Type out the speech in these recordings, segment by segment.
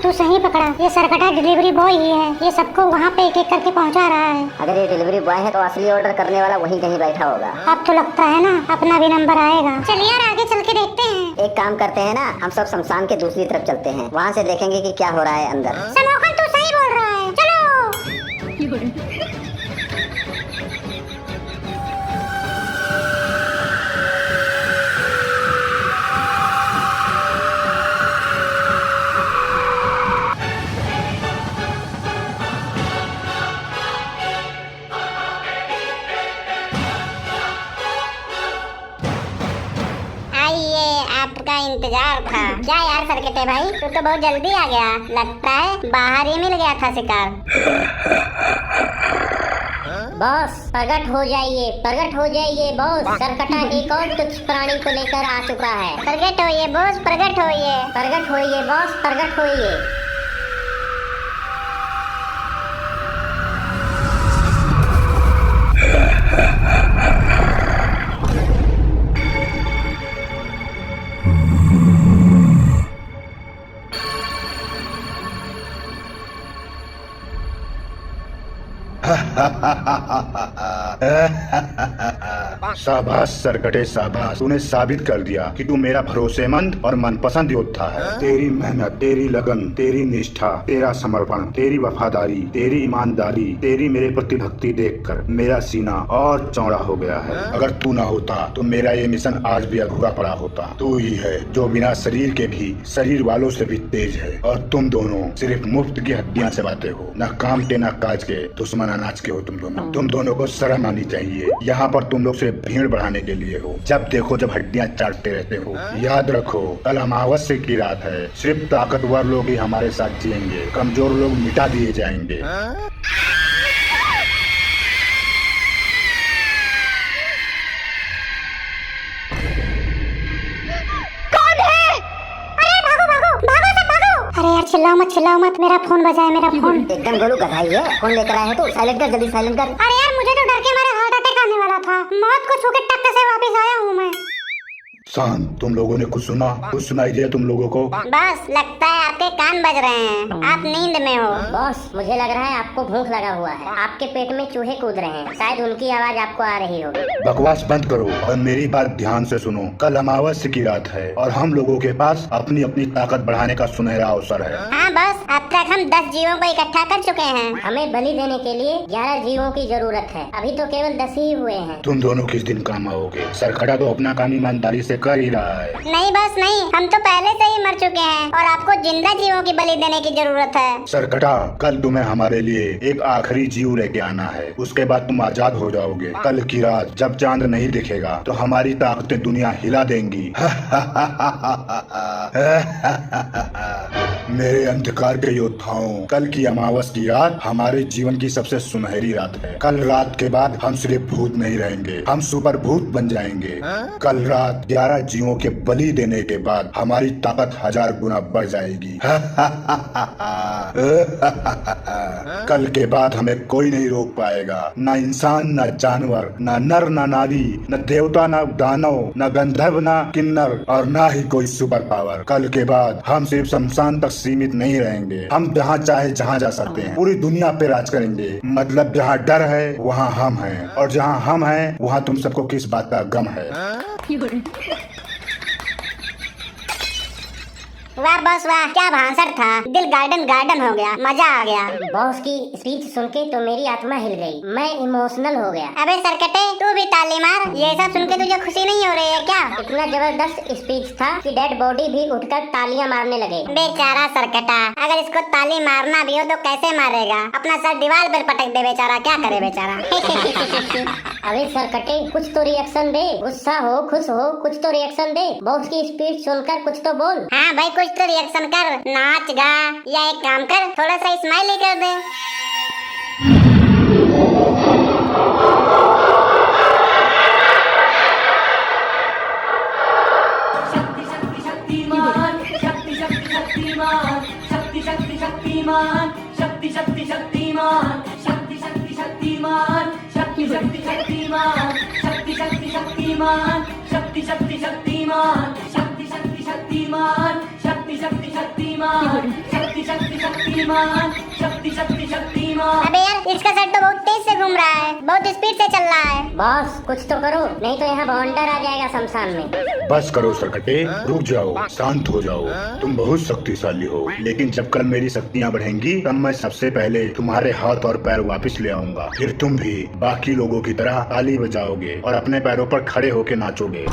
तू सही पकड़ा, ये सरकटा डिलीवरी बॉय ही है। ये सबको वहाँ पे एक एक करके पहुँचा रहा है। अगर ये डिलीवरी बॉय है तो असली ऑर्डर करने वाला वहीं कहीं बैठा होगा। अब तो लगता है ना अपना भी नंबर आएगा। चलिए यार आगे चल के देखते हैं। एक काम करते हैं ना, हम सब शमशान के दूसरी तरफ चलते हैं, वहाँ से देखेंगे कि क्या हो रहा है अंदर। समोखन तू सही बोल रहा है, चलो। आपका इंतजार था। क्या यार सरकटे भाई, तू तो बहुत जल्दी आ गया। लगता है बाहर ही मिल गया था शिकार। बॉस प्रकट हो जाइए, प्रकट हो जाइए बॉस। सरकटा एक और तुच्छ प्राणी को लेकर आ चुका है। प्रकट होइए बॉस, प्रकट होइए। प्रकट होइए बॉस, प्रकट होइए। शाबाश सरकटे शाबाश, तूने साबित कर दिया कि तू मेरा भरोसेमंद और मनपसंद योद्धा है। तेरी मेहनत, तेरी लगन, तेरी निष्ठा, तेरा समर्पण, तेरी वफादारी, तेरी ईमानदारी, तेरी मेरे प्रति भक्ति देखकर मेरा सीना और चौड़ा हो गया है। अगर तू ना होता तो मेरा ये मिशन आज भी अधूरा पड़ा होता। तू ही है जो बिना शरीर के भी शरीर वालों से भी तेज है, और तुम दोनों सिर्फ मुफ्त की हड्डियां चबाते हो। न काम के न काज के, दुश्मन अनाज के हो तुम दोनों को शर्म आनी चाहिए। यहाँ पर तुम लोग सिर्फ भीड़ बढ़ाने के लिए हो। जब देखो जब हड्डियां चाटते रहते हो। याद रखो कल अमावस्या की रात है। सिर्फ ताकतवर लोग ही हमारे साथ जिएंगे, कमजोर लोग मिटा दिए जाएंगे। अरे यार चिल्लाओ मत, मेरा फोन बजा है, मेरा फोन। एकदम गोलू गधाई है, फोन लेकर आया है तो साइलेंट कर, जल्दी साइलेंट कर। अरे यार मुझे तो डर के मारे हार्ट अटैक आने वाला था। मौत को छू के टक्कर से वापस आया हूँ मैं। शांत, तुम लोगों ने कुछ सुना? कुछ सुनाई दिया तुम लोगों को? बस लगता है आपके कान बज रहे हैं, आप नींद में हो। बॉस मुझे लग रहा है आपको भूख लगा हुआ है। आपके पेट में चूहे कूद रहे हैं, शायद उनकी आवाज आपको आ रही होगी। बकवास बंद करो और मेरी बात ध्यान से सुनो। कल अमावस्या की रात है और हम लोगों के पास अपनी अपनी ताकत बढ़ाने का सुनहरा अवसर है। हाँ बस, अब तक हम 10 जीवों को इकट्ठा कर चुके हैं। हमें बलि देने के लिए 11 जीवों की जरूरत है। अभी तो केवल 10 ही हुए हैं। तुम दोनों किस दिन काम आओगे? सरकटा तो अपना काम ईमानदारी से कर ही रहा है। नहीं बस नहीं, हम तो पहले से ही मर चुके हैं और आपको जिंदा जीवों की बलि देने की जरूरत है। सरकटा, कल तुम्हें हमारे लिए एक आखिरी जीव लेके आना है, उसके बाद तुम आजाद हो जाओगे। कल की रात जब चांद नहीं दिखेगा तो हमारी ताकतें दुनिया हिला देंगी। मेरे अंधकार के योद्धाओं, कल की अमावस्या की रात हमारे जीवन की सबसे सुनहरी रात है। कल रात के बाद हम सिर्फ भूत नहीं रहेंगे, हम सुपर भूत बन जाएंगे। कल रात 11 जीवों के बलि देने के बाद हमारी ताकत 1000 गुना बढ़ जाएगी। कल के बाद हमें कोई नहीं रोक पाएगा, न इंसान, न जानवर, न नर, न नारी, न देवता, न दानव, न गंधर्व, न किन्नर, और न ही कोई सुपर पावर। कल के बाद हम सिर्फ शमशान तक सीमित नहीं रहेंगे, हम जहाँ चाहे जहाँ जा सकते हैं, पूरी दुनिया पे राज करेंगे। मतलब जहाँ डर है वहाँ हम हैं, और जहाँ हम हैं वहाँ तुम सबको किस बात का गम है। वाह बॉस वाह, क्या भाषण था। दिल गार्डन हो गया, मजा आ गया। बॉस की स्पीच सुन के तो मेरी आत्मा हिल गई, मैं इमोशनल हो गया। अबे सरकटे, तू भी ताली मार। ये सब सुन के तुझे खुशी नहीं हो रही है क्या? इतना जबरदस्त स्पीच था कि डेड बॉडी भी उठकर तालियां मारने लगे। बेचारा सरकटा, अगर इसको ताली मारना भी हो तो कैसे मारेगा? अपना सर दीवार पर पटक दे बेचारा, क्या करे बेचारा। अबे सरकटे, कुछ तो रिएक्शन दे। गुस्सा हो, खुश हो, कुछ तो रिएक्शन दे। बॉस की स्पीच सुनकर कुछ तो बोल। हाँ भाई, कुछ तो रिएक्शन कर, नाच गा, या एक काम कर, थोड़ा सा स्माइल ही कर दे। शक्तिमान अबे यार इसका सर तो बहुत तेज से घूम रहा है, बहुत स्पीड से चल रहा है। बॉस कुछ तो करो, नहीं तो यहाँ बवंडर आ जाएगा शमशान में। बस करो सरकटे, रुक जाओ, शांत हो जाओ। तुम बहुत शक्तिशाली हो, लेकिन जब कल मेरी शक्तियाँ बढ़ेंगी तब मैं सबसे पहले तुम्हारे हाथ और पैर वापस ले आऊंगा। फिर तुम भी बाकी लोगों की तरह ताली बजाओगे और अपने पैरों पर खड़े होके नाचोगे।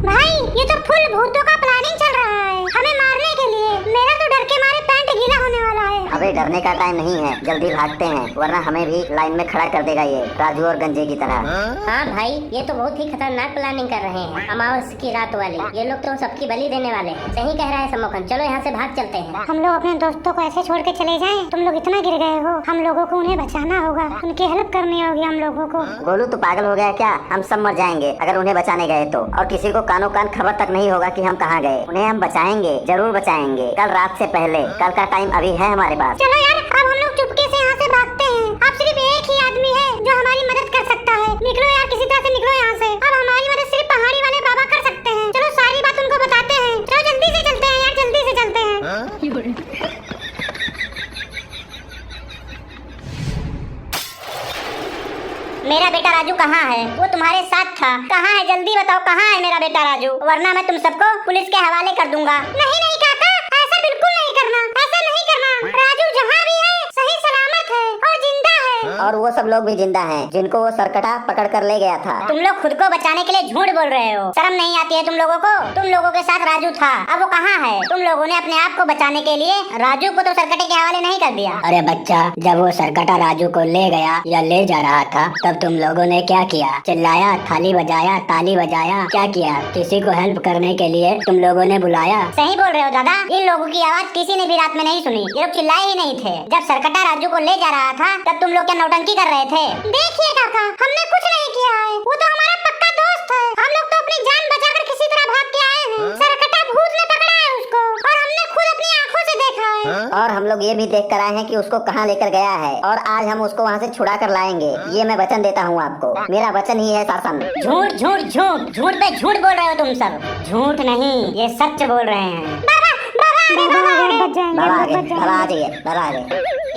भाई ये तो फुल भूतों का प्लानिंग चल रहा है हमें मारने के लिए। मेरा तो डर के मारे पैंट गीला होने वाला है। अबे डरने का टाइम नहीं है, जल्दी भागते हैं वरना हमें भी लाइन में खड़ा कर देगा ये राजू और गंजे की तरह। हाँ भाई ये तो बहुत ही खतरनाक प्लानिंग कर रहे हैं, अमावस की रात वाली। ये लोग तो सबकी बलि देने वाले हैं। सही कह रहा है सम्मोहन, चलो यहाँ से भाग चलते हैं। हम लोग अपने दोस्तों को ऐसे छोड़ के चले जाएं? तुम लोग इतना गिर गए हो, हम लोगों को उन्हें बचाना होगा, उनकी हेल्प करनी होगी हम लोगों को। गोलू तो पागल हो गया क्या? हम सब मर जाएंगे अगर उन्हें बचाने गए तो, और किसी को कानो कान खबर तक नहीं होगा कि हम कहाँ गए। उन्हें हम बचाएंगे, जरूर बचाएंगे, कल रात से पहले। कल का टाइम अभी है हमारे पास। चलो यार अब हम लोग चुपके से यहाँ से भागते हैं। अब सिर्फ एक ही आदमी है जो हमारी मदद कर सकता है। निकलो यार, किसी तरह से निकलो यहाँ से। अब हमारी मदद सिर्फ पहाड़ी वाले बाबा कर सकते हैं। चलो सारी बात उनको बताते हैं। चलो जल्दी से चलते हैं यार, जल्दी से चलते हैं। मेरा बेटा राजू कहाँ है? वो तुम्हारे साथ था, कहाँ है? जल्दी बताओ कहाँ है मेरा बेटा राजू, वरना मैं तुम सबको पुलिस के हवाले कर दूंगा। नहीं नहीं काका, ऐसा बिल्कुल नहीं करना, ऐसा नहीं करना। राजू जहाँ भी है सही सलामत है और जिंदा है। और वो सब लोग भी जिंदा हैं जिनको वो सरकटा पकड़ कर ले गया था। तुम लोग खुद को बचाने के लिए झूठ बोल रहे हो, शर्म नहीं आती है तुम लोगों को? तुम लोगों के साथ राजू था, अब वो कहाँ है? तुम लोगों ने अपने आप को बचाने के लिए राजू को तो सरकटे के हवाले नहीं कर दिया। अरे बच्चा, जब वो सरकटा राजू को ले गया या ले जा रहा था तब तुम लोगों ने क्या किया? चिल्लाया, थाली बजाया, ताली बजाया, क्या किया? किसी को हेल्प करने के लिए तुम लोगों ने बुलाया? सही बोल रहे हो दादा, इन लोगों की आवाज किसी ने भी रात में नहीं सुनी। ये लोग चिल्लाए ही नहीं थे। जब सरकटा राजू को ले जा रहा था तब तुम लोग क्या नौटंकी कर रहे थे? देखिए काका, हमने कुछ नहीं किया है, वो तो हमारा पक्का दोस्त है। हम लोग तो अपनी जान बचाकर किसी तरह भाग के आए हैं। सरकटा भूत ने पकड़ा है उसको और हमने खुद अपनी आंखों से देखा है। और हम लोग ये भी देख कर आए हैं कि उसको कहाँ लेकर गया है, और आज हम उसको वहाँ से छुड़ा कर लाएंगे। ये मैं वचन देता हूँ आपको, मेरा वचन ही है शासन। झूठ झूठ झूठ झूठ पे झूठ बोल रहे हो तुम सब। झूठ नहीं, ये सच बोल रहे हैं।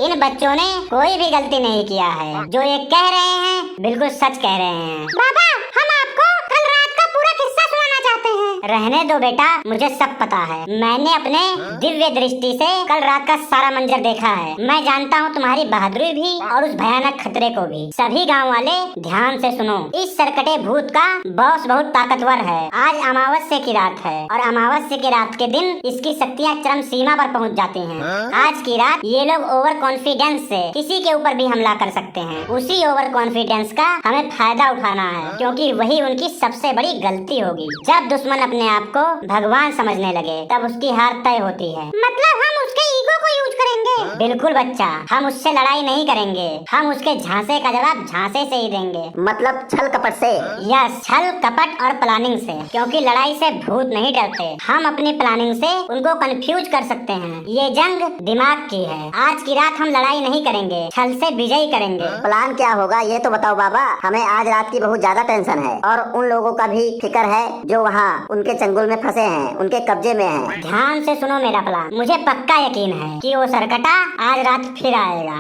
इन बच्चों ने कोई भी गलती नहीं किया है, जो ये कह रहे हैं बिल्कुल सच कह रहे हैं। बाबा हम आपको कल रात का पूरा किस्सा सुनाना चाहते हैं। रहने दो बेटा, मुझे सब पता है। मैंने अपने दिव्य दृष्टि से कल रात का सारा मंजर देखा है। मैं जानता हूँ तुम्हारी बहादुरी भी और उस भयानक खतरे को भी। सभी गांव वाले ध्यान से सुनो, इस सरकटे भूत का बॉस बहुत ताकतवर है। आज अमावस्या की रात है और अमावस्या की रात के दिन इसकी शक्तियाँ चरम सीमा पर पहुँच जाती हैं। आज की रात ये लोग ओवर कॉन्फिडेंस से किसी के ऊपर भी हमला कर सकते हैं। उसी ओवर कॉन्फिडेंस का हमें फायदा उठाना है, क्योंकि वही उनकी सबसे बड़ी गलती होगी। जब दुश्मन अपने आप को भगवान समझने लगे तब उसकी हार तय होती है। मतलब हम उसके ईगो को यूज करेंगे? बिल्कुल बच्चा, हम उससे लड़ाई नहीं करेंगे, हम उसके झांसे का जवाब झांसे से ही देंगे। मतलब छल कपट से? यस, छल कपट और प्लानिंग से, क्योंकि लड़ाई से भूत नहीं डरते। हम अपनी प्लानिंग से उनको कंफ्यूज कर सकते हैं। ये जंग दिमाग की है। आज की रात हम लड़ाई नहीं करेंगे, छल से विजयी करेंगे। प्लान क्या होगा ये तो बताओ बाबा, हमें आज रात की बहुत ज्यादा टेंशन है और उन लोगों का भी फिक्र है जो वहाँ उनके चंगुल में फंसे हैं, उनके कब्जे में हैं। ध्यान से सुनो मेरा प्लान। मुझे पक्का यकीन है कि वो सरकटा आज रात फिर आएगा,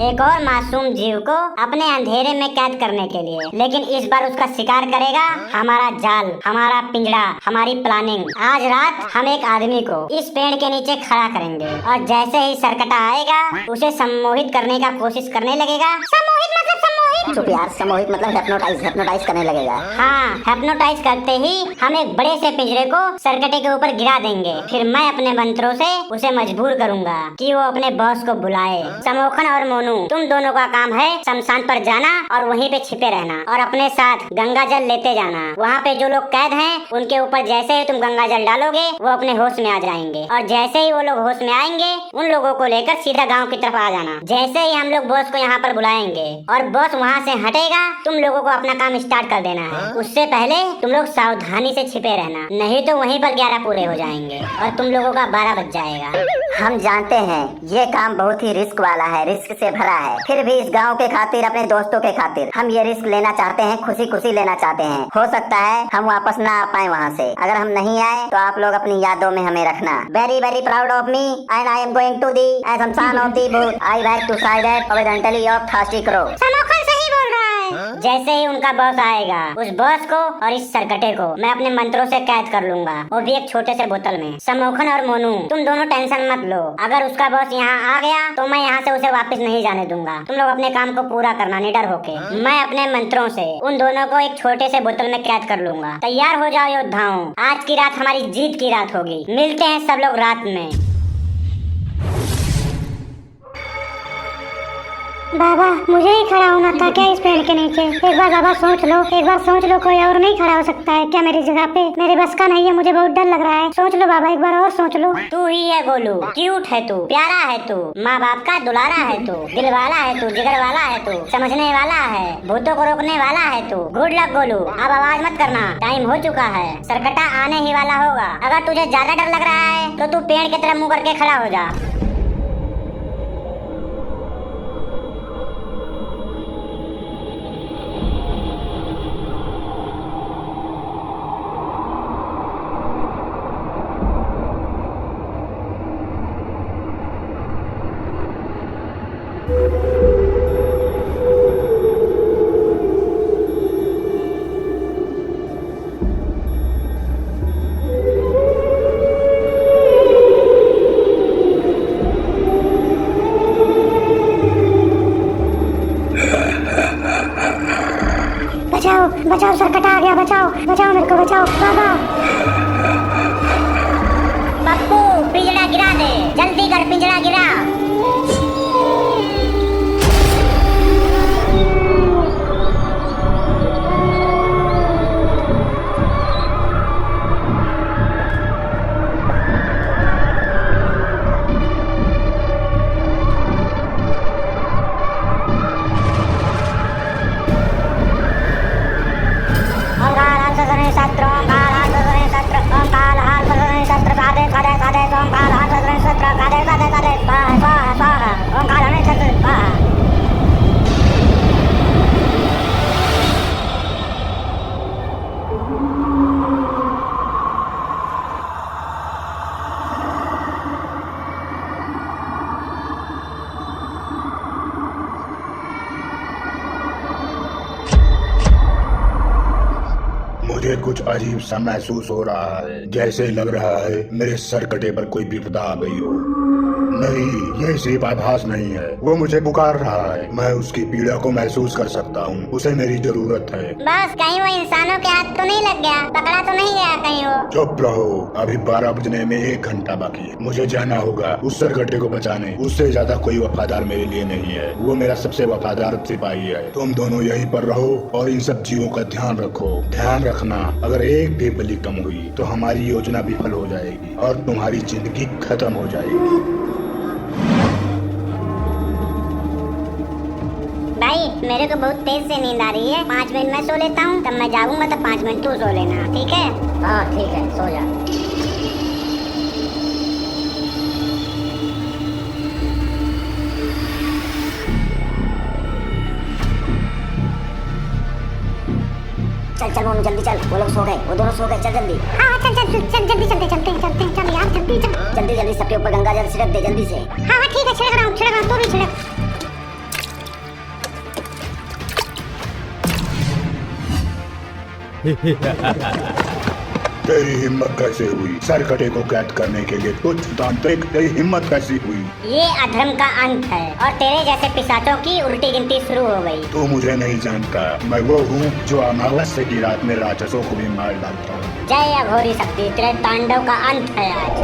एक और मासूम जीव को अपने अंधेरे में कैद करने के लिए। लेकिन इस बार उसका शिकार करेगा हमारा जाल, हमारा पिंजड़ा, हमारी प्लानिंग। आज रात हम एक आदमी को इस पेड़ के नीचे खड़ा करेंगे और जैसे ही सरकटा आएगा उसे सम्मोहित करने का कोशिश करने लगेगा। सम्मोहित मतलब सम्मोहित? चुप यार, सम्मोहित मतलब हिप्नोटाइज करने लगेगा। हाँ, हिप्नोटाइज करते ही हम एक बड़े से पिंजरे को सरकटे के ऊपर गिरा देंगे। फिर मैं अपने मंत्रों से उसे मजबूर करूंगा कि वो अपने बॉस को बुलाए। सम्मोहन और मोनू, तुम दोनों का काम है शमशान पर जाना और वहीं पे छिपे रहना और अपने साथ गंगा जल लेते जाना। वहाँ पे जो लोग कैद हैं उनके ऊपर जैसे ही तुम गंगा जल डालोगे वो अपने होश में आ जाएंगे, और जैसे ही वो लोग होश में आएंगे उन लोगों को लेकर सीधा गाँव की तरफ आ जाना। जैसे ही हम लोग बॉस को यहाँ पर बुलाएंगे और बॉस वहाँ यहाँ से हटेगा तुम लोगों को अपना काम स्टार्ट कर देना है। उससे पहले तुम लोग सावधानी से छिपे रहना, नहीं तो वहीं पर 11 पूरे हो जाएंगे और तुम लोगों का 12 बज जाएगा। हम जानते हैं ये काम बहुत ही रिस्क वाला है, रिस्क से भरा है, फिर भी इस गांव के खातिर, अपने दोस्तों के खातिर हम ये रिस्क लेना चाहते हैं, खुशी खुशी लेना चाहते हैं। हो सकता है हम वापस ना आ पाए वहाँ से। अगर हम नहीं आए तो आप लोग अपनी यादों में हमें रखना। Very very proud of me and I am going to the शमशान ऑफ दी भूत। I back to side horizontally of थास्टी करो। समोखन सही बोल रहा है। जैसे ही उनका बॉस आएगा, उस बॉस को और इस सरकटे को मैं अपने मंत्रों से कैद कर लूंगा, वो भी एक छोटे से बोतल में। समोखन और मोनू तुम दोनों टेंशन मत लो, अगर उसका बॉस यहाँ आ गया तो मैं यहाँ से उसे वापस नहीं जाने दूंगा। तुम लोग अपने काम को पूरा करना निडर होके। मैं अपने मंत्रों से उन दोनों को एक छोटे से बोतल में कैद कर लूंगा। तैयार हो जाओ योद्धाओं, आज की रात हमारी जीत की रात होगी। मिलते हैं सब लोग रात में। बाबा मुझे ही खड़ा होना था क्या इस पेड़ के नीचे? एक बार बाबा सोच लो, एक बार सोच लो, कोई और नहीं खड़ा हो सकता है क्या मेरी जगह पे? मेरे बस का नहीं है, मुझे बहुत डर लग रहा है। सोच लो बाबा, एक बार और सोच लो। तू ही है गोलू, क्यूट है तू, प्यारा है तू, माँ बाप का दुलारा है तू, दिल वाला है तू, जिगर वाला है तू, समझने वाला है, भूतों को रोकने वाला है तू। गुड लक गोलू, अब आवाज मत करना, टाइम हो चुका है, सरकटा आने ही वाला होगा। अगर तुझे ज्यादा डर लग रहा है तो तू पेड़ की तरफ मुँह करके खड़ा हो जा। बचाओ बचाओ, सरकटा आ गया, बचाओ बचाओ, मेरे को बचाओ बाबा। पप्पू पिंजरा गिरा दे, जल्दी कर, पिंजरा गिरा। मुझे कुछ अजीब सा महसूस हो रहा है, जैसे लग रहा है मेरे सरकटे पर कोई विपदा आ गई हो। नहीं, ये सिर्फ आभास नहीं है, वो मुझे पुकार रहा है। मैं उसकी पीड़ा को महसूस कर सकता हूँ, उसे मेरी जरूरत है। बस कहीं वो इंसानों के हाथ तो नहीं लग गया, पकड़ा तो नहीं गया कहीं वो? चुप रहो, अभी 12 बजने में 1 घंटा बाकी है। मुझे जाना होगा उस सरकटे को बचाने। उससे ज्यादा कोई वफादार मेरे लिए नहीं है, वो मेरा सबसे वफादार सिपाही है। तुम दोनों यहीं पर रहो और इन सब चीजों का ध्यान रखो। ध्यान रखना, अगर एक भी बलि कम हुई तो हमारी योजना विफल हो जाएगी और तुम्हारी जिंदगी खत्म हो जाएगी। भाई मेरे को बहुत तेज से नींद आ रही है, 5 मिनट मैं सो लेता हूँ, तब मैं जागूंगा तब 5 मिनट तू सो लेना, ठीक है? हाँ ठीक है, सो जा। चल चल मोनू, जल्दी चल, वो लोग सो गए, वो दोनों सो गए, चल जल्दी। हाँ चल चल चल, जल्दी चलते चल यार, जल्दी चल। जल्दी जल्दी सबके ऊपर गंगा जल छिड़क दे, जल्दी से। हाँ ठीक है, छिड़क रहा हूँ, तू भी छिड़क। तेरी हिम्मत कैसे हुई सरकटे को कैद करने के लिए? तुझ तांत्रिक, तेरी हिम्मत कैसी हुई? ये अधर्म का अंत है और तेरे जैसे पिशाचों की उल्टी गिनती शुरू हो गई। तू मुझे नहीं जानता, मैं वो हूँ जो अमावस्या की रात में राक्षसों को भी मार डालता हूँ। जय अघोरी शक्ति, तेरे तांडव का अंत है आज।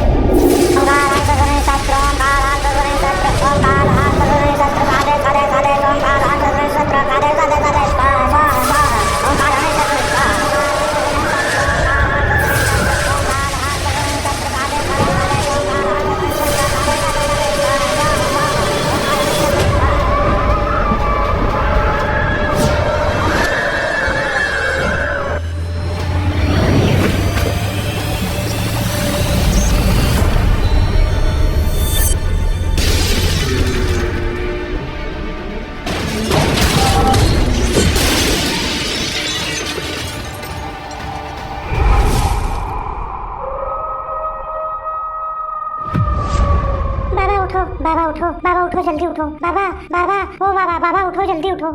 बाबा उठो, बाबा उठो, जल्दी उठो, बाबा बाबा ओ बाबा, बाबा उठो, जल्दी उठो।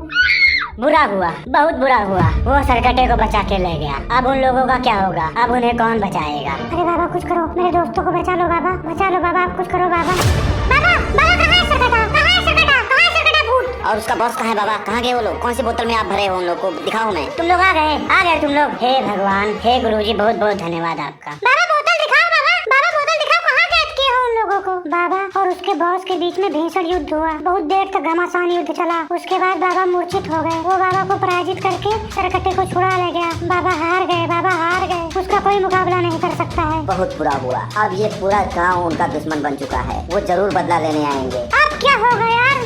बुरा हुआ, बहुत बुरा हुआ। वो सरकटे को बचा के ले गया। अब उन लोगों का क्या होगा? अब उन्हें कौन बचाएगा? अरे बाबा कुछ करो, मेरे दोस्तों को बचा लो बाबा, बचा लो बाबा, आप कुछ करो बाबा। बाबा बाबा कहाँ है सरकटा? कहाँ है सरकटा? कहाँ है सरकटा भूत? और उसका बॉस कहाँ है बाबा? कहाँ गए वो लोग? कौन सी बोतल में आप भरे हो? उन लोग को दिखाओ मैं। तुम लोग आ गए तुम लोग। हे भगवान, हे गुरुजी, बहुत बहुत धन्यवाद आपका। बाबा बोतल दिखाओ, बाबा बाबा बोतल दिखाओ, कहाँ कैद किए हो उन लोगों को? बाबा और उसके बॉस के बीच में भीषण युद्ध हुआ, बहुत देर तक घमासान युद्ध चला। उसके बाद बाबा मूर्छित हो गए। वो बाबा को पराजित करके सरकटे को छुड़ा ले गया। बाबा हार गए, बाबा हार गए। उसका कोई मुकाबला नहीं कर सकता है। बहुत बुरा हुआ। अब ये पूरा गांव उनका दुश्मन बन चुका है। वो जरूर बदला लेने आएंगे। अब क्या होगा यार?